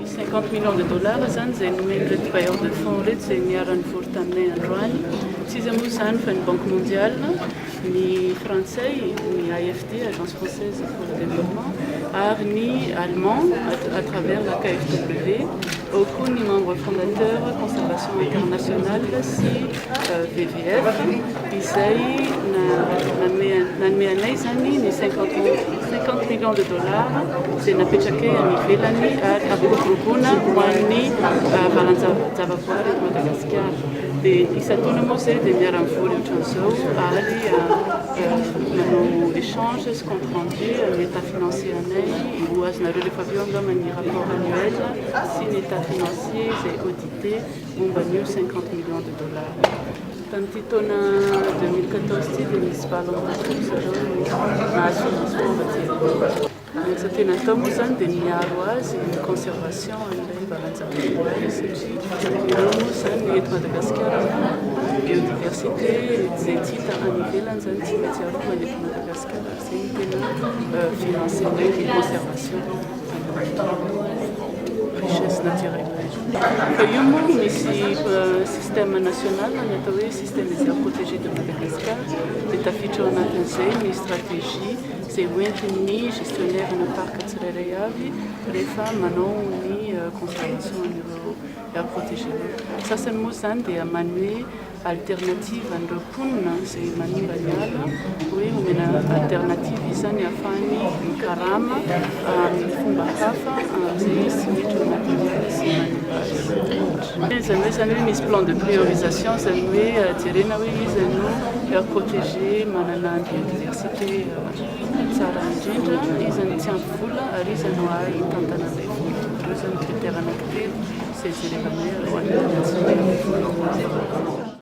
50 millions de dollars zany zay nomeny reto bailleur de fonds reto zay niarany vory taminay androany tsy izy moa zany fa ny banque mondiale ny français ny AFD agence française pour le développement ary ny allemand à travers la KfW au koa ny membre fondateur conservation internationale sy VVF izay nanome anay zany ny 50 millions de dollars zay napetrake any ivelany ary ampiroboroboana ho an'ny valan-javaboary eto Madagasikara. Dia isatoana moa zay dia miara-mivory ohatran'izao ary manao échange sy compte rendu amin'ny état financier anay ho azonareo rehefa avy eo angamba ny rapport annuel sy ny état financier izay audité momba an'io 50 millions de dollars. Tamin'ity taona 2014 ity dia misy valontakory zareo nahazo financement vatsy. Sa tena atao moa zany dia miaro azy ny conservation an'ilay valan-javaboary satria ireo moa zany eto Madagasikara biodiversité izay tsy hita any ivelany zany tsy maintsy arovana eto Madagasikara zay tena financer ny conservation richesse naturelle. Fa io moa misy système national natao hoe système des aires protégées de Madagascar dia tafiditra ao anatin'izay ny stratégie zay hoentin'ny gestionnaire ny parc tsirairay avy rehefa manao ny conservation an'ireo aires protégées. Sasany moa zany dia manome alternative an'ireo mponina zay manimba ny ala hoe omena alternative izany ahafahany mikarama amin'ny fomba hafa zay sy mety ao anatin'ny sy manimba azy. Zany hoe zany hoe misy plan de priorisation zany hoe jerena hoe izy no aire protégée manana biodiversité tsara indrindra izy ny tsy ampy vola ary izy no ahay tantana an'ilay vola. Ireo zany critère anankitelo izay jerena hoe ho an'ny